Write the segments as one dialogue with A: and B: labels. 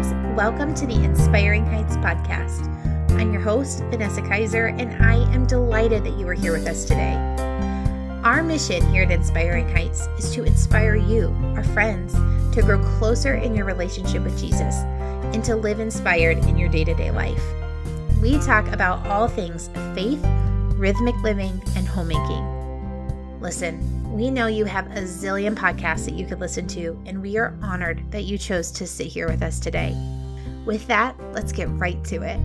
A: friends. Welcome to the Inspiring Heights podcast. I'm your host, Vanessa Kaiser, and I am delighted that you are here with us today. Our mission here at Inspiring Heights is to inspire you, our friends, to grow closer in your relationship with Jesus and to live inspired in your day-to-day life. We talk about all things faith, rhythmic living, and homemaking. Listen, we know you have a zillion podcasts that you could listen to, and we are honored that you chose to sit here with us today. With that, let's get right to it.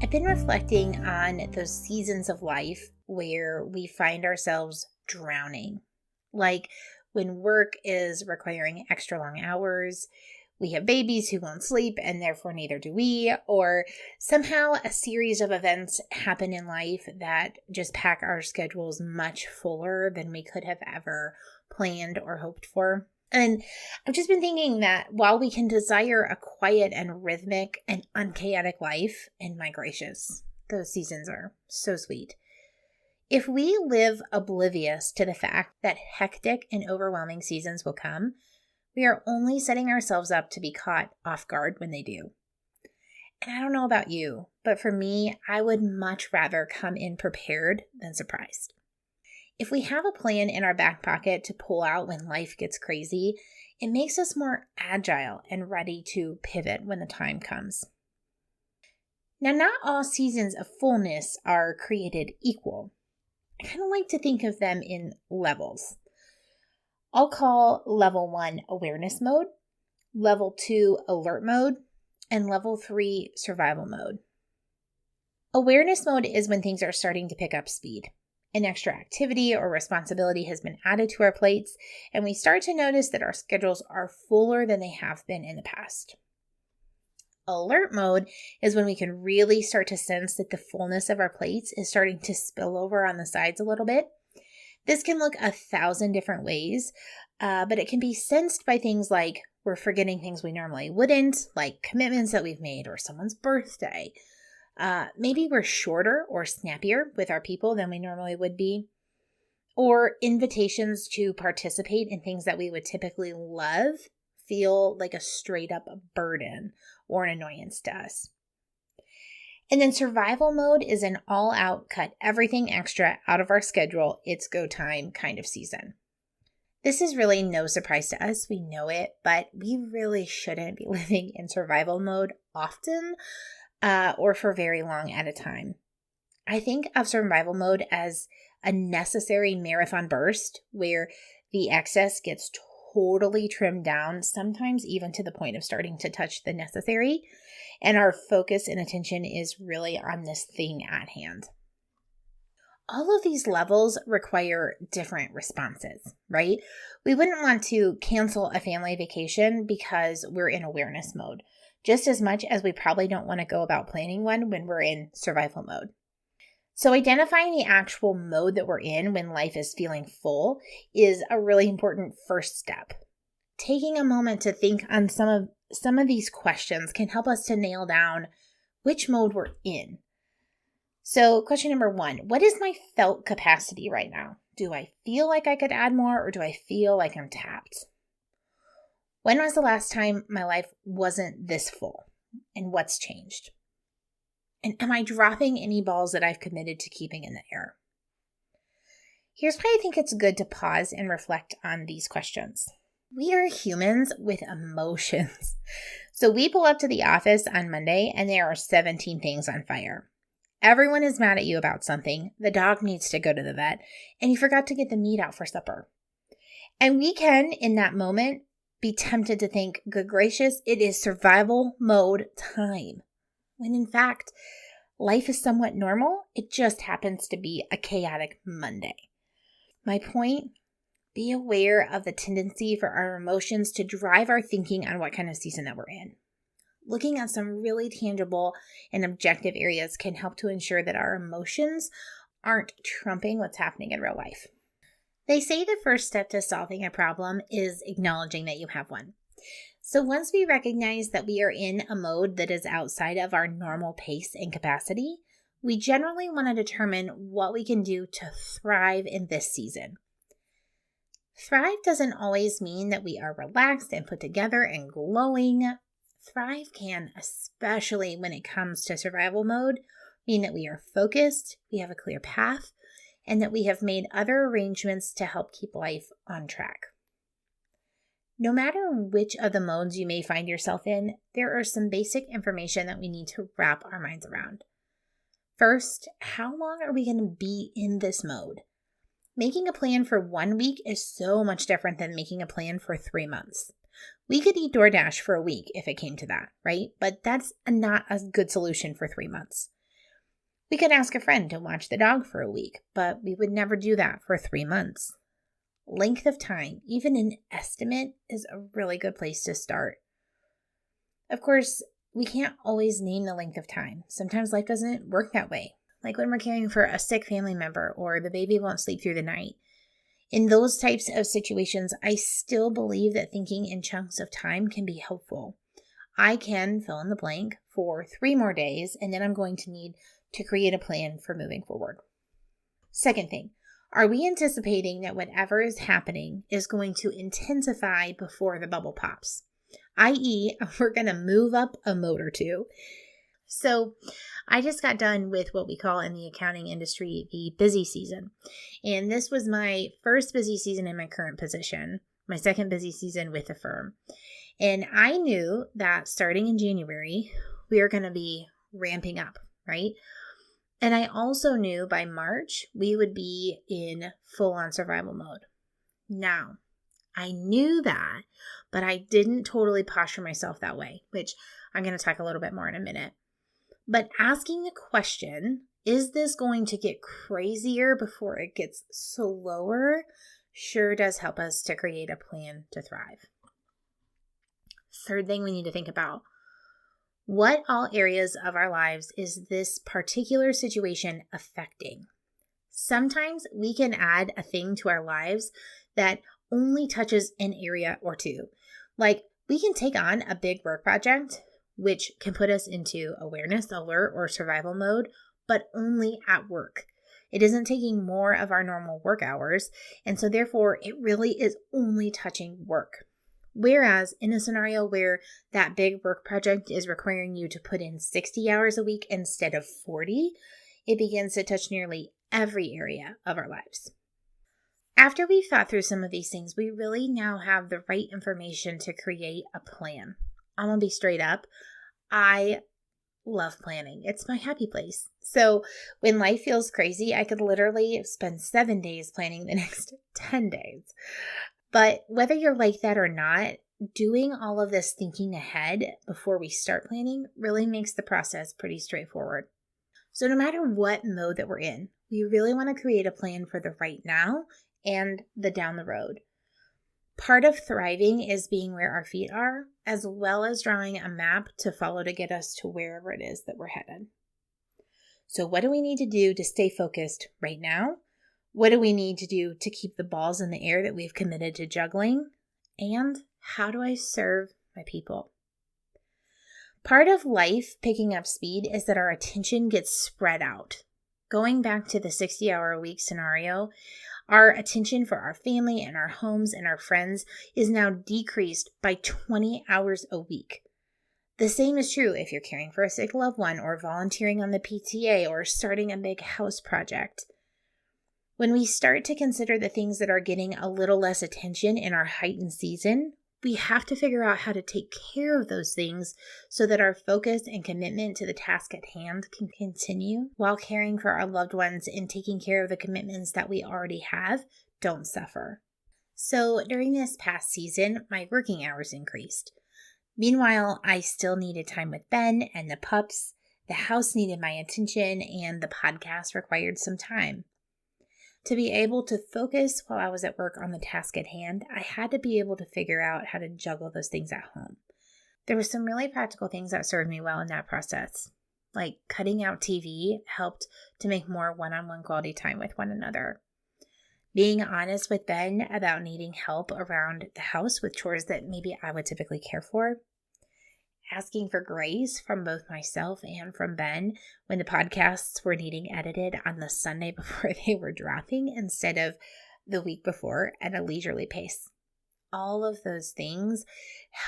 A: I've been reflecting on those seasons of life where we find ourselves drowning, like when work is requiring extra long hours, we have babies who won't sleep and therefore neither do we, or somehow a series of events happen in life that just pack our schedules much fuller than we could have ever planned or hoped for. And I've just been thinking that while we can desire a quiet and rhythmic and unchaotic life, and my gracious, those seasons are so sweet. If we live oblivious to the fact that hectic and overwhelming seasons will come, we are only setting ourselves up to be caught off guard when they do. And I don't know about you, but for me, I would much rather come in prepared than surprised. If we have a plan in our back pocket to pull out when life gets crazy, it makes us more agile and ready to pivot when the time comes. Now, not all seasons of fullness are created equal. I kind of like to think of them in levels. I'll call level 1 awareness mode, level 2 alert mode, and level 3 survival mode. Awareness mode is when things are starting to pick up speed. An extra activity or responsibility has been added to our plates, and we start to notice that our schedules are fuller than they have been in the past. Alert mode is when we can really start to sense that the fullness of our plates is starting to spill over on the sides a little bit. This can look 1,000 different ways, but it can be sensed by things like we're forgetting things we normally wouldn't, like commitments that we've made or someone's birthday. Maybe we're shorter or snappier with our people than we normally would be, or invitations to participate in things that we would typically love feel like a straight up burden or an annoyance to us. And then survival mode is an all-out cut everything extra out of our schedule, it's go time kind of season. This is really no surprise to us, we know it, but we really shouldn't be living in survival mode often or for very long at a time. I think of survival mode as a necessary marathon burst where the excess gets totally trimmed down, sometimes even to the point of starting to touch the necessary. And our focus and attention is really on this thing at hand. All of these levels require different responses, right? We wouldn't want to cancel a family vacation because we're in awareness mode, just as much as we probably don't want to go about planning one when we're in survival mode. So identifying the actual mode that we're in when life is feeling full is a really important first step. Taking a moment to think on some of these questions can help us to nail down which mode we're in. So question number 1, what is my felt capacity right now? Do I feel like I could add more, or do I feel like I'm tapped? When was the last time my life wasn't this full, and what's changed? And am I dropping any balls that I've committed to keeping in the air? Here's why I think it's good to pause and reflect on these questions. We are humans with emotions. So we pull up to the office on Monday and there are 17 things on fire. Everyone is mad at you about something. The dog needs to go to the vet and you forgot to get the meat out for supper. And we can, in that moment, be tempted to think, good gracious, it is survival mode time. When in fact, life is somewhat normal. It just happens to be a chaotic Monday. My point, be aware of the tendency for our emotions to drive our thinking on what kind of season that we're in. Looking at some really tangible and objective areas can help to ensure that our emotions aren't trumping what's happening in real life. They say the first step to solving a problem is acknowledging that you have one. So once we recognize that we are in a mode that is outside of our normal pace and capacity, we generally want to determine what we can do to thrive in this season. Thrive doesn't always mean that we are relaxed and put together and glowing. Thrive can, especially when it comes to survival mode, mean that we are focused, we have a clear path, and that we have made other arrangements to help keep life on track. No matter which of the modes you may find yourself in, there are some basic information that we need to wrap our minds around. First, how long are we going to be in this mode? Making a plan for 1 week is so much different than making a plan for 3 months. We could eat DoorDash for a week if it came to that, right? But that's not a good solution for 3 months. We could ask a friend to watch the dog for a week, but we would never do that for 3 months. Length of time, even an estimate, is a really good place to start. Of course, we can't always name the length of time. Sometimes life doesn't work that way, like when we're caring for a sick family member or the baby won't sleep through the night. In those types of situations, I still believe that thinking in chunks of time can be helpful. I can fill in the blank for 3 more days, and then I'm going to need to create a plan for moving forward. Second thing, are we anticipating that whatever is happening is going to intensify before the bubble pops? I.e., we're going to move up a mode or two. So I just got done with what we call in the accounting industry the busy season. And this was my first busy season in my current position, my second busy season with the firm. And I knew that starting in January, we were going to be ramping up, right? And I also knew by March, we would be in full-on survival mode. Now, I knew that, but I didn't totally posture myself that way, which I'm going to talk a little bit more in a minute. But asking the question, is this going to get crazier before it gets slower, sure does help us to create a plan to thrive. Third thing we need to think about, what all areas of our lives is this particular situation affecting? Sometimes we can add a thing to our lives that only touches an area or two. Like we can take on a big work project, which can put us into awareness, alert, or survival mode, but only at work. It isn't taking more of our normal work hours, and so therefore it really is only touching work. Whereas in a scenario where that big work project is requiring you to put in 60 hours a week instead of 40, it begins to touch nearly every area of our lives. After we've thought through some of these things, we really now have the right information to create a plan. I'm going to be straight up. I love planning. It's my happy place. So when life feels crazy, I could literally spend 7 days planning the next 10 days. But whether you're like that or not, doing all of this thinking ahead before we start planning really makes the process pretty straightforward. So no matter what mode that we're in, we really want to create a plan for the right now and the down the road. Part of thriving is being where our feet are, as well as drawing a map to follow to get us to wherever it is that we're headed. So what do we need to do to stay focused right now? What do we need to do to keep the balls in the air that we've committed to juggling? And how do I serve my people? Part of life picking up speed is that our attention gets spread out. Going back to the 60-hour-a-week scenario, our attention for our family and our homes and our friends is now decreased by 20 hours a week. The same is true if you're caring for a sick loved one or volunteering on the PTA or starting a big house project. When we start to consider the things that are getting a little less attention in our heightened season, we have to figure out how to take care of those things so that our focus and commitment to the task at hand can continue while caring for our loved ones and taking care of the commitments that we already have don't suffer. So during this past season, my working hours increased. Meanwhile, I still needed time with Ben and the pups, the house needed my attention, and the podcast required some time. To be able to focus while I was at work on the task at hand, I had to be able to figure out how to juggle those things at home. There were some really practical things that served me well in that process. Like cutting out TV helped to make more one-on-one quality time with one another. Being honest with Ben about needing help around the house with chores that maybe I would typically care for. Asking for grace from both myself and from Ben when the podcasts were needing edited on the Sunday before they were dropping instead of the week before at a leisurely pace. All of those things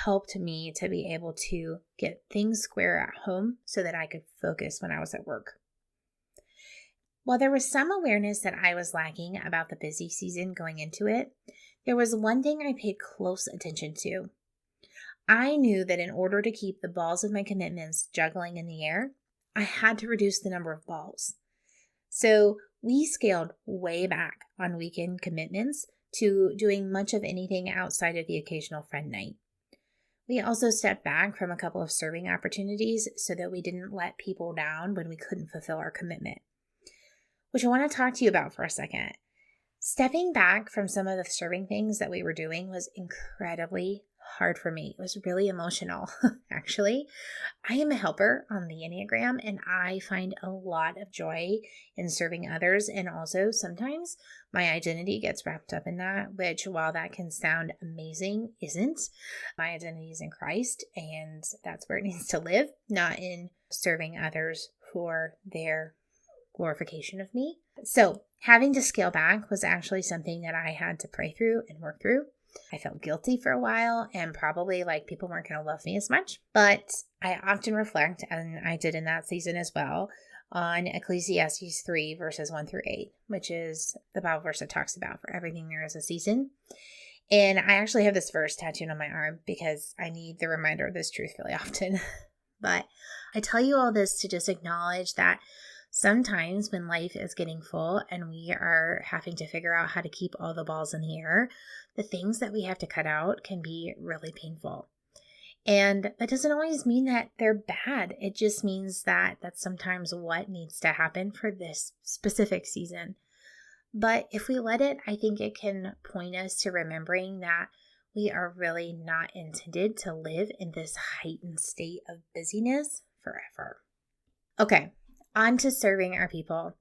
A: helped me to be able to get things square at home so that I could focus when I was at work. While there was some awareness that I was lacking about the busy season going into it, there was one thing I paid close attention to. I knew that in order to keep the balls of my commitments juggling in the air, I had to reduce the number of balls. So we scaled way back on weekend commitments to doing much of anything outside of the occasional friend night. We also stepped back from a couple of serving opportunities so that we didn't let people down when we couldn't fulfill our commitment, which I want to talk to you about for a second. Stepping back from some of the serving things that we were doing was incredibly hard for me. It was really emotional, actually. I am a helper on the Enneagram, and I find a lot of joy in serving others. And also sometimes my identity gets wrapped up in that, which while that can sound amazing, isn't. My identity is in Christ, and that's where it needs to live, not in serving others for their glorification of me. So having to scale back was actually something that I had to pray through and work through. I felt guilty for a while and probably like people weren't going to love me as much. But I often reflect, and I did in that season as well, on Ecclesiastes 3 verses 1 through 8, which is the Bible verse that talks about for everything there is a season. And I actually have this verse tattooed on my arm because I need the reminder of this truth really often. But I tell you all this to just acknowledge that sometimes when life is getting full and we are having to figure out how to keep all the balls in the air, the things that we have to cut out can be really painful. And that doesn't always mean that they're bad. It just means that that's sometimes what needs to happen for this specific season. But if we let it, I think it can point us to remembering that we are really not intended to live in this heightened state of busyness forever. Okay. On to serving our people.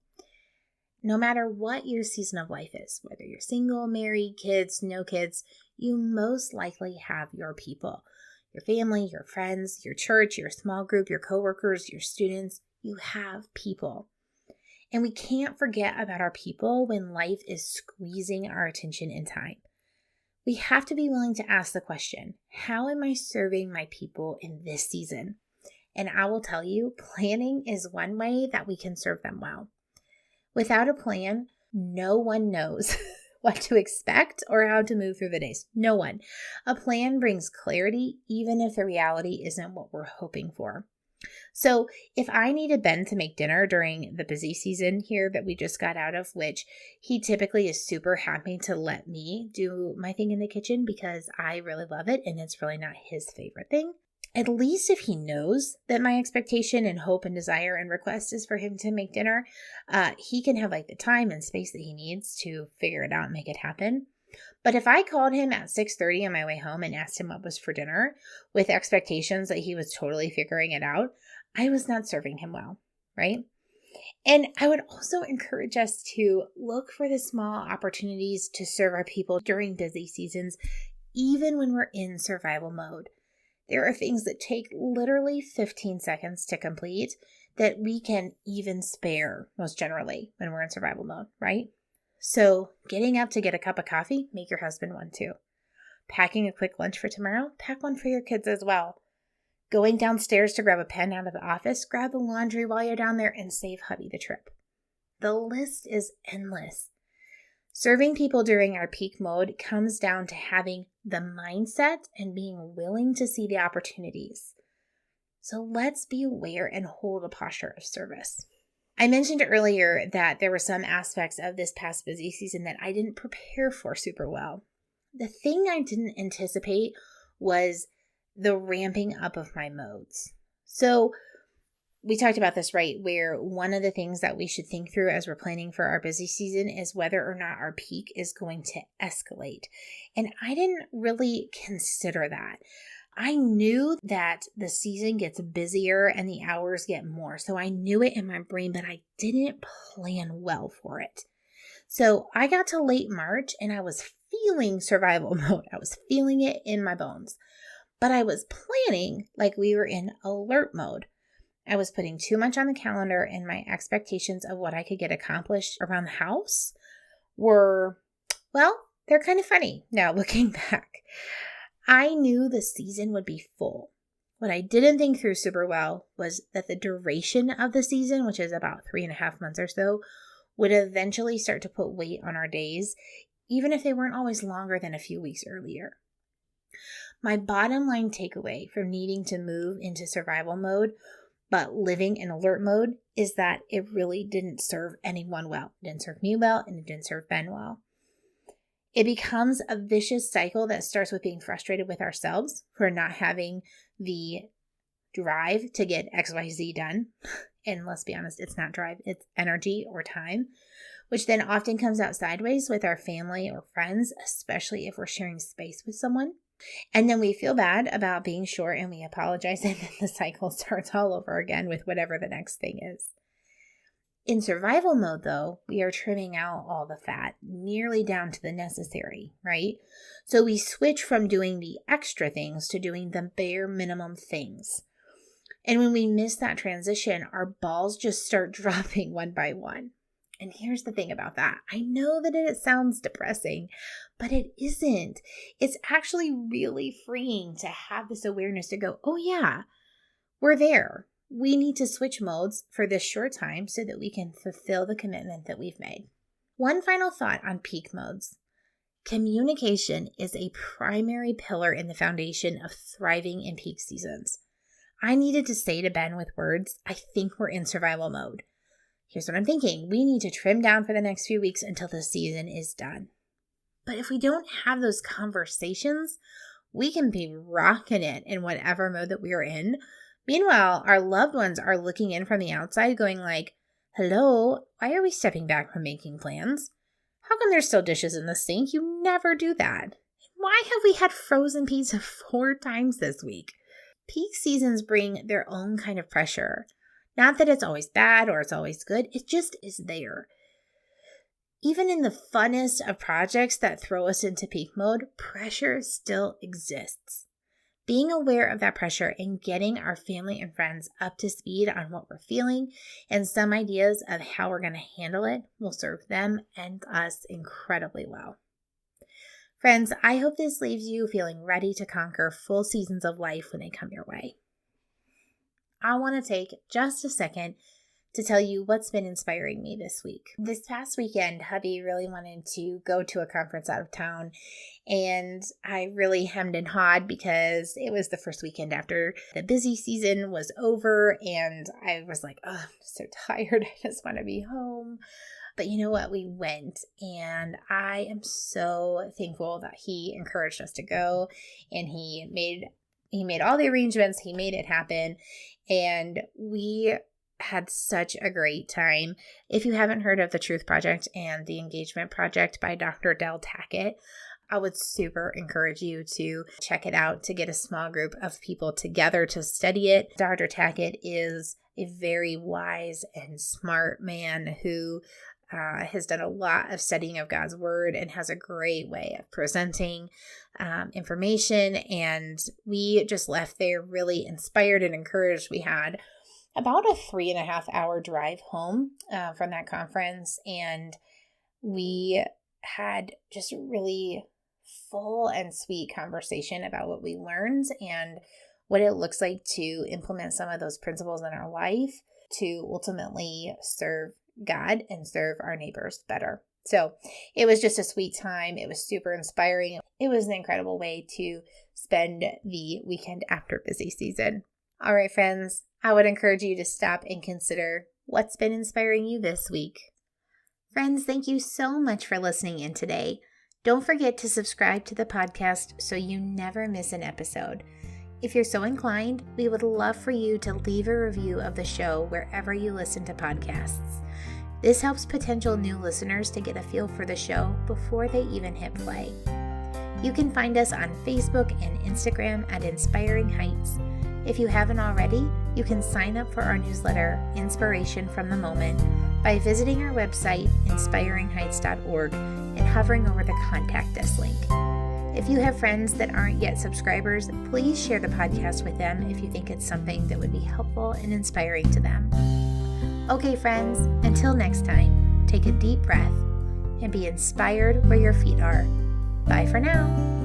A: No matter what your season of life is, whether you're single, married, kids, no kids, you most likely have your people. Your family, your friends, your church, your small group, your coworkers, your students. You have people. And we can't forget about our people when life is squeezing our attention and time. We have to be willing to ask the question, how am I serving my people in this season? And I will tell you, planning is one way that we can serve them well. Without a plan, no one knows what to expect or how to move through the days. No one. A plan brings clarity, even if the reality isn't what we're hoping for. So if I needed Ben to make dinner during the busy season here that we just got out of, which he typically is super happy to let me do my thing in the kitchen because I really love it and it's really not his favorite thing. At least if he knows that my expectation and hope and desire and request is for him to make dinner, he can have like the time and space that he needs to figure it out and make it happen. But if I called him at 6:30 on my way home and asked him what was for dinner with expectations that he was totally figuring it out, I was not serving him well, right? And I would also encourage us to look for the small opportunities to serve our people during busy seasons, even when we're in survival mode. There are things that take literally 15 seconds to complete that we can even spare most generally when we're in survival mode, right? So getting up to get a cup of coffee, make your husband one too. Packing a quick lunch for tomorrow, pack one for your kids as well. Going downstairs to grab a pen out of the office, grab the laundry while you're down there and save hubby the trip. The list is endless. Serving people during our peak mode comes down to having the mindset and being willing to see the opportunities. So let's be aware and hold a posture of service. I mentioned earlier that there were some aspects of this past busy season that I didn't prepare for super well. The thing I didn't anticipate was the ramping up of my modes. So we talked about this, right? Where one of the things that we should think through as we're planning for our busy season is whether or not our peak is going to escalate. And I didn't really consider that. I knew that the season gets busier and the hours get more. So I knew it in my brain, but I didn't plan well for it. So I got to late March and I was feeling survival mode. I was feeling it in my bones. But I was planning like we were in alert mode. I was putting too much on the calendar and my expectations of what I could get accomplished around the house were Well, they're kind of funny now looking back. I knew the season would be full. What I didn't think through super well was that the duration of the season, which is about 3.5 months or so, would eventually start to put weight on our days, even if they weren't always longer than a few weeks earlier. My bottom line takeaway from needing to move into survival mode, but living in alert mode, is that it really didn't serve anyone well. It didn't serve me well, and it didn't serve Ben well. It becomes a vicious cycle that starts with being frustrated with ourselves for not having the drive to get XYZ done. And let's be honest, it's not drive, it's energy or time, which then often comes out sideways with our family or friends, especially if we're sharing space with someone. And then we feel bad about being short and we apologize, and then the cycle starts all over again with whatever the next thing is. In survival mode, though, we are trimming out all the fat, nearly down to the necessary, right? So we switch from doing the extra things to doing the bare minimum things. And when we miss that transition, our balls just start dropping one by one. And here's the thing about that. I know that it sounds depressing, but it isn't. It's actually really freeing to have this awareness to go, oh yeah, we're there. We need to switch modes for this short time so that we can fulfill the commitment that we've made. One final thought on peak modes. Communication is a primary pillar in the foundation of thriving in peak seasons. I needed to say to Ben with words, I think we're in survival mode. Here's what I'm thinking. We need to trim down for the next few weeks until the season is done. But if we don't have those conversations, we can be rocking it in whatever mode that we are in. Meanwhile, our loved ones are looking in from the outside going like, hello, why are we stepping back from making plans? How come there's still dishes in the sink? You never do that. Why have we had frozen pizza 4 times this week? Peak seasons bring their own kind of pressure. Not that it's always bad or it's always good. It just is there. Even in the funnest of projects that throw us into peak mode, pressure still exists. Being aware of that pressure and getting our family and friends up to speed on what we're feeling and some ideas of how we're going to handle it will serve them and us incredibly well. Friends, I hope this leaves you feeling ready to conquer full seasons of life when they come your way. I want to take just a second to tell you what's been inspiring me this week. This past weekend, hubby really wanted to go to a conference out of town, and I really hemmed and hawed because it was the first weekend after the busy season was over, and I was like, oh, I'm so tired. I just want to be home. But you know what? We went, and I am so thankful that he encouraged us to go, and he made all the arrangements. He made it happen, and we had such a great time. If you haven't heard of the Truth Project and the Engagement Project by Dr. Del Tackett, I would super encourage you to check it out, to get a small group of people together to study it. Dr. Tackett is a very wise and smart man who has done a lot of studying of God's Word and has a great way of presenting information. And we just left there really inspired and encouraged. We had about a 3.5-hour drive home from that conference, and we had just really full and sweet conversation about what we learned and what it looks like to implement some of those principles in our life to ultimately serve God and serve our neighbors better. So it was just a sweet time. It was super inspiring. It was an incredible way to spend the weekend after busy season. All right, friends, I would encourage you to stop and consider what's been inspiring you this week. Friends, thank you so much for listening in today. Don't forget to subscribe to the podcast so you never miss an episode. If you're so inclined, we would love for you to leave a review of the show wherever you listen to podcasts. This helps potential new listeners to get a feel for the show before they even hit play. You can find us on Facebook and Instagram at Inspiring Heights. If you haven't already, you can sign up for our newsletter, Inspiration from the Moment, by visiting our website, inspiringheights.org, and hovering over the Contact Us link. If you have friends that aren't yet subscribers, please share the podcast with them if you think it's something that would be helpful and inspiring to them. Okay, friends, until next time, take a deep breath, and be inspired where your feet are. Bye for now.